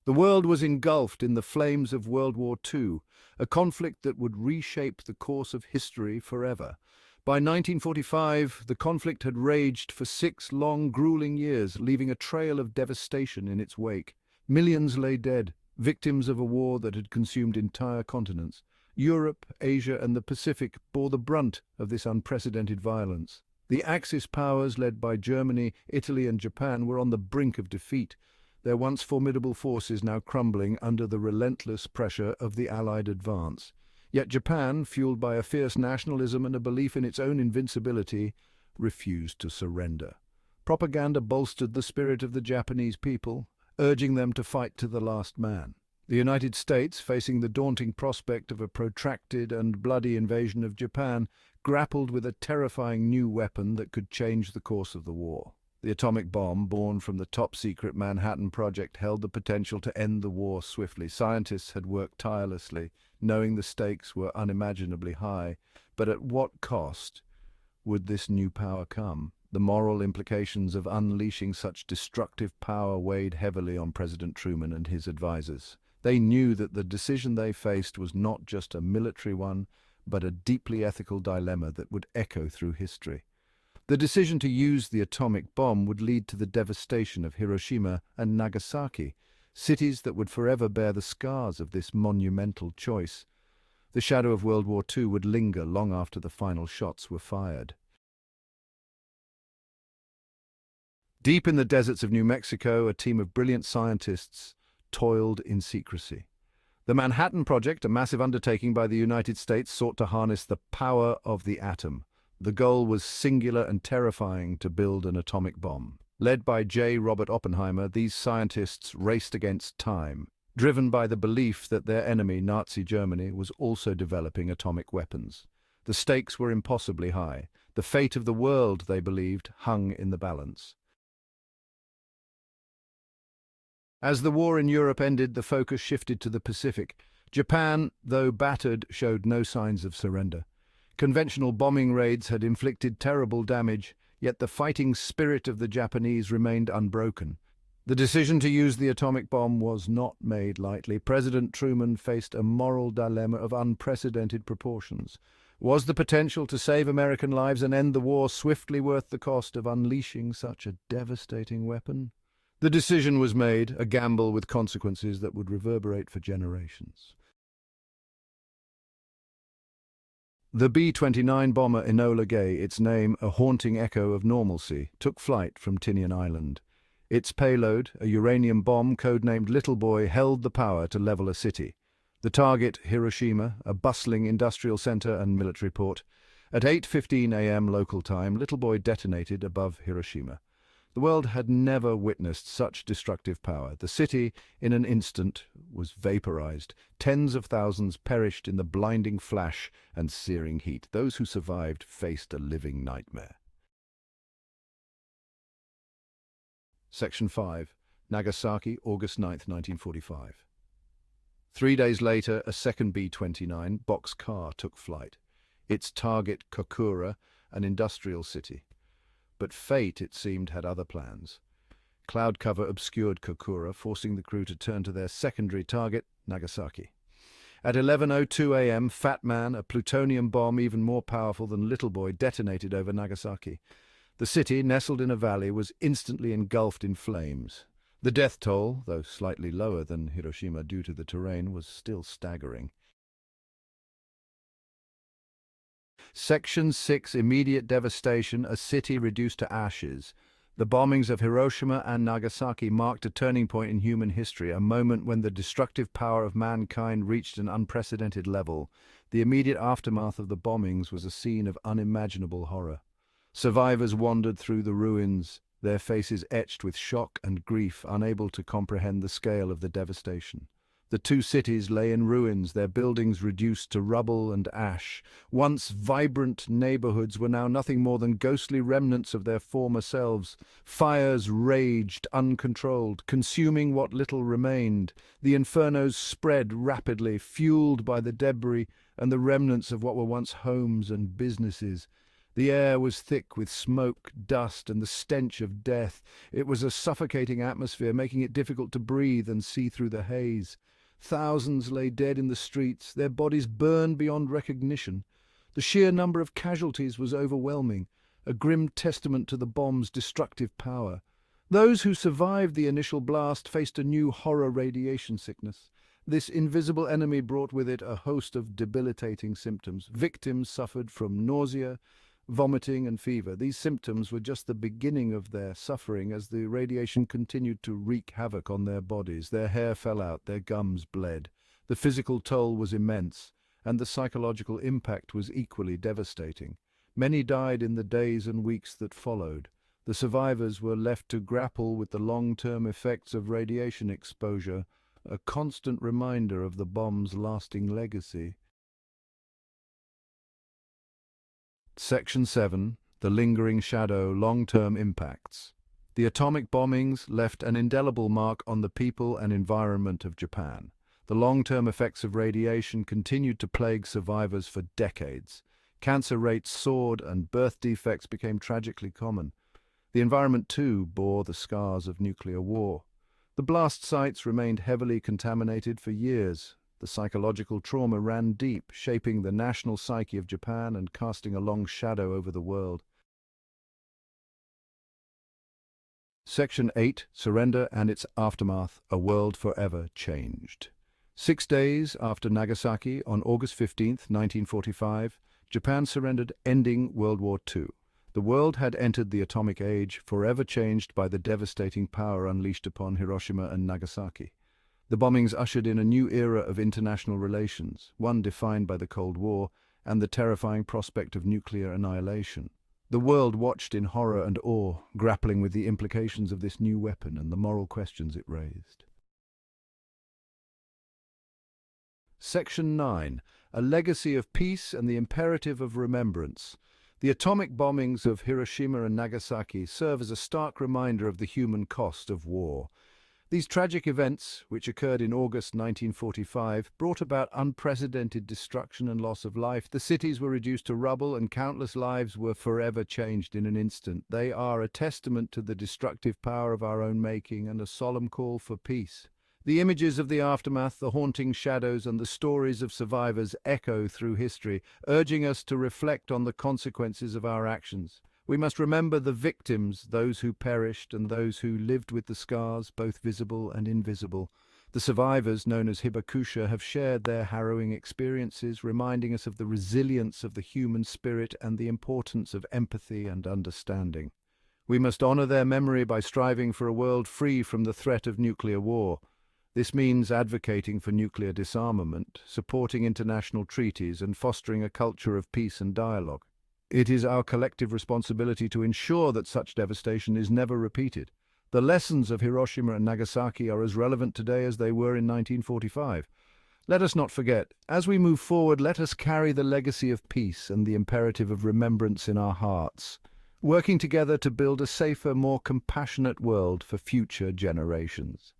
The world was engulfed in the flames of World War II, a conflict that would reshape the course of history forever. By 1945, the conflict had raged for 6 long, grueling years, leaving a trail of devastation in its wake. Millions lay dead, victims of a war that had consumed entire continents. Europe, Asia, and the Pacific bore the brunt of this unprecedented violence. The Axis powers, led by Germany, Italy, and Japan, were on the brink of defeat, their once formidable forces now crumbling under the relentless pressure of the Allied advance. Yet Japan, fueled by a fierce nationalism and a belief in its own invincibility, refused to surrender. Propaganda bolstered the spirit of the Japanese people, urging them to fight to the last man. The United States, facing the daunting prospect of a protracted and bloody invasion of Japan, grappled with a terrifying new weapon that could change the course of the war. The atomic bomb, born from the top-secret Manhattan Project, held the potential to end the war swiftly. Scientists had worked tirelessly, knowing the stakes were unimaginably high. But at what cost would this new power come? The moral implications of unleashing such destructive power weighed heavily on President Truman and his advisors. They knew that the decision they faced was not just a military one, but a deeply ethical dilemma that would echo through history. The decision to use the atomic bomb would lead to the devastation of Hiroshima and Nagasaki, cities that would forever bear the scars of this monumental choice. The shadow of World War II would linger long after the final shots were fired. Deep in the deserts of New Mexico, a team of brilliant scientists toiled in secrecy. The Manhattan Project, a massive undertaking by the United States, sought to harness the power of the atom. The goal was singular and terrifying: to build an atomic bomb. Led by J. Robert Oppenheimer, these scientists raced against time, driven by the belief that their enemy, Nazi Germany, was also developing atomic weapons. The stakes were impossibly high. The fate of the world, they believed, hung in the balance. As the war in Europe ended, the focus shifted to the Pacific. Japan, though battered, showed no signs of surrender. Conventional bombing raids had inflicted terrible damage, yet the fighting spirit of the Japanese remained unbroken. The decision to use the atomic bomb was not made lightly. President Truman faced a moral dilemma of unprecedented proportions. Was the potential to save American lives and end the war swiftly worth the cost of unleashing such a devastating weapon? The decision was made, a gamble with consequences that would reverberate for generations. The B-29 bomber Enola Gay, its name a haunting echo of normalcy, took flight from Tinian Island. Its payload, a uranium bomb codenamed Little Boy, held the power to level a city. The target, Hiroshima, a bustling industrial center and military port. At 8:15 a.m. local time, Little Boy detonated above Hiroshima. The world had never witnessed such destructive power. The city, in an instant, was vaporized. Tens of thousands perished in the blinding flash and searing heat. Those who survived faced a living nightmare. Section 5. Nagasaki, August 9, 1945. 3 days later, a second B-29 Bockscar took flight. Its target, Kokura, an industrial city. But fate, it seemed, had other plans. Cloud cover obscured Kokura, forcing the crew to turn to their secondary target, Nagasaki. At 11:02 a.m., Fat Man, a plutonium bomb even more powerful than Little Boy, detonated over Nagasaki. The city, nestled in a valley, was instantly engulfed in flames. The death toll, though slightly lower than Hiroshima due to the terrain, was still staggering. Section 6. Immediate devastation, a city reduced to ashes. The bombings of Hiroshima and Nagasaki marked a turning point in human history, a moment when the destructive power of mankind reached an unprecedented level. The immediate aftermath of the bombings was a scene of unimaginable horror. Survivors wandered through the ruins, their faces etched with shock and grief, unable to comprehend the scale of the devastation. The two cities lay in ruins, their buildings reduced to rubble and ash. Once vibrant neighborhoods were now nothing more than ghostly remnants of their former selves. Fires raged uncontrolled, consuming what little remained. The infernos spread rapidly, fueled by the debris and the remnants of what were once homes and businesses. The air was thick with smoke, dust, and the stench of death. It was a suffocating atmosphere, making it difficult to breathe and see through the haze. Thousands lay dead in the streets, their bodies burned beyond recognition. The sheer number of casualties was overwhelming, a grim testament to the bomb's destructive power. Those who survived the initial blast faced a new horror: radiation sickness. This invisible enemy brought with it a host of debilitating symptoms. Victims suffered from nausea, vomiting, and fever. These symptoms were just the beginning of their suffering as the radiation continued to wreak havoc on their bodies. Their hair fell out, their gums bled. The physical toll was immense, and the psychological impact was equally devastating. Many died in the days and weeks that followed. The survivors were left to grapple with the long-term effects of radiation exposure, a constant reminder of the bomb's lasting legacy. Section 7. The Lingering Shadow: Long-Term Impacts. The atomic bombings left an indelible mark on the people and environment of Japan. The long-term effects of radiation continued to plague survivors for decades. Cancer rates soared and birth defects became tragically common. The environment, too, bore the scars of nuclear war. The blast sites remained heavily contaminated for years. The psychological trauma ran deep, shaping the national psyche of Japan and casting a long shadow over the world. Section 8. Surrender and its Aftermath: A World Forever Changed. 6 days after Nagasaki, on August 15, 1945, Japan surrendered, ending World War II. The world had entered the atomic age, forever changed by the devastating power unleashed upon Hiroshima and Nagasaki. The bombings ushered in a new era of international relations, one defined by the Cold War and the terrifying prospect of nuclear annihilation. The world watched in horror and awe, grappling with the implications of this new weapon and the moral questions it raised. Section 9. A Legacy of Peace and the Imperative of Remembrance. The atomic bombings of Hiroshima and Nagasaki serve as a stark reminder of the human cost of war. These tragic events, which occurred in August 1945, brought about unprecedented destruction and loss of life. The cities were reduced to rubble and countless lives were forever changed in an instant. They are a testament to the destructive power of our own making and a solemn call for peace. The images of the aftermath, the haunting shadows, and the stories of survivors echo through history, urging us to reflect on the consequences of our actions. We must remember the victims, those who perished and those who lived with the scars, both visible and invisible. The survivors, known as hibakusha, have shared their harrowing experiences, reminding us of the resilience of the human spirit and the importance of empathy and understanding. We must honor their memory by striving for a world free from the threat of nuclear war. This means advocating for nuclear disarmament, supporting international treaties, and fostering a culture of peace and dialogue. It is our collective responsibility to ensure that such devastation is never repeated. The lessons of Hiroshima and Nagasaki are as relevant today as they were in 1945. Let us not forget, as we move forward, let us carry the legacy of peace and the imperative of remembrance in our hearts, working together to build a safer, more compassionate world for future generations.